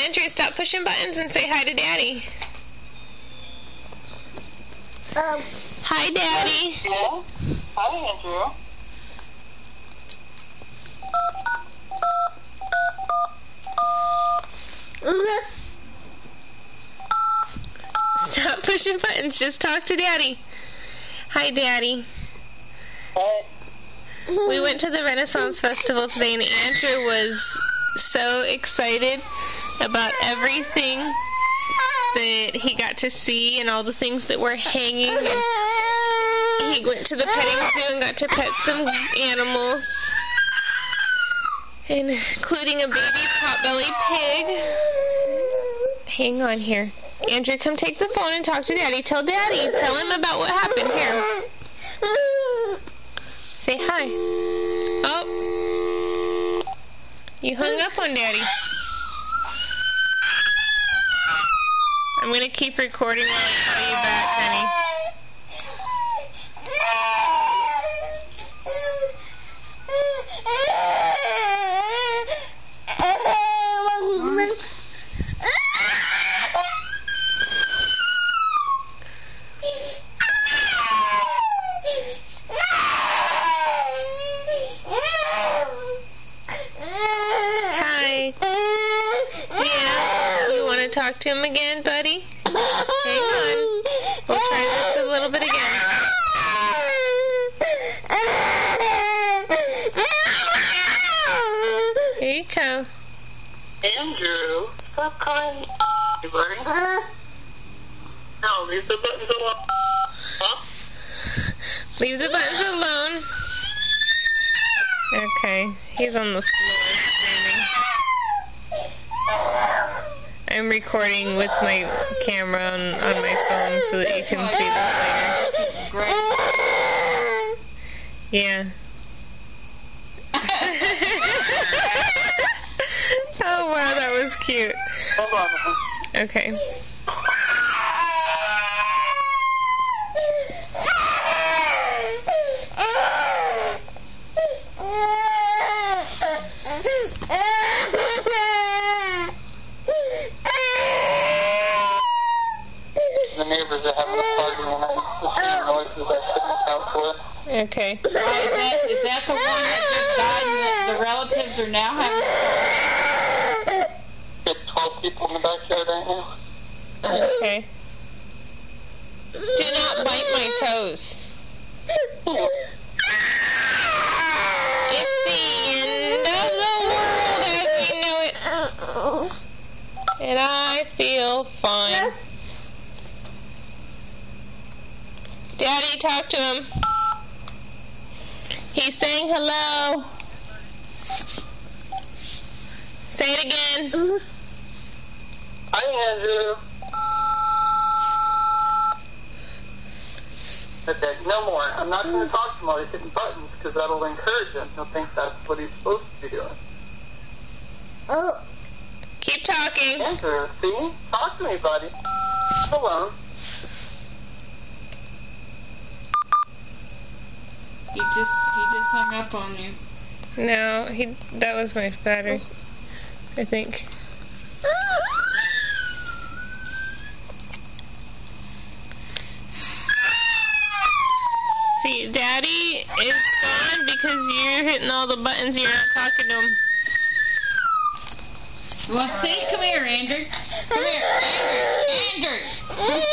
Andrew, stop pushing buttons and say hi to Daddy. Hi, Daddy. Yeah? Hi, Andrew. Stop pushing buttons. Just talk to Daddy. Hi, Daddy. Hi. We went to the Renaissance Festival today, and Andrew was so excited about everything that he got to see and all the things that were hanging. And he went to the petting zoo and got to pet some animals, including a baby potbelly pig. Hang on here. Andrew, come take the phone and talk to Daddy. Tell Daddy. Tell him about what happened. Here. Say hi. Oh. You hung up on Daddy. I'm going to keep recording while I call you back, honey. Talk to him again, buddy. Hang on. We'll try this a little bit again. Here you go. Andrew, stop crying. Hey, buddy. No, leave the buttons alone. Huh? Leave the buttons alone. Okay. He's on the floor screaming. I'm recording with my camera on my phone so that you can see this later. Yeah. Oh wow, that was cute. Hold on. Okay. The neighbors are having a party and the noises I couldn't account for. Okay. Is that the one that just died and the relatives are now having... Got 12 people in the backyard right now. Okay. Do not bite my toes. It's the end of the world as we know it. And I feel fine. Daddy, talk to him. He's saying hello. Say it again. Hi, Andrew. Okay, no more. I'm not going to talk to him while he's hitting buttons because that'll encourage him. He'll think that's what he's supposed to be doing. Keep talking. Andrew, see? Talk to me, buddy. Hello. He just hung up on you. No, that was my battery, I think. See, Daddy is gone because you're hitting all the buttons and you're not talking to him. Well, see? Come here, Andrew. Come here, Andrew. Andrew.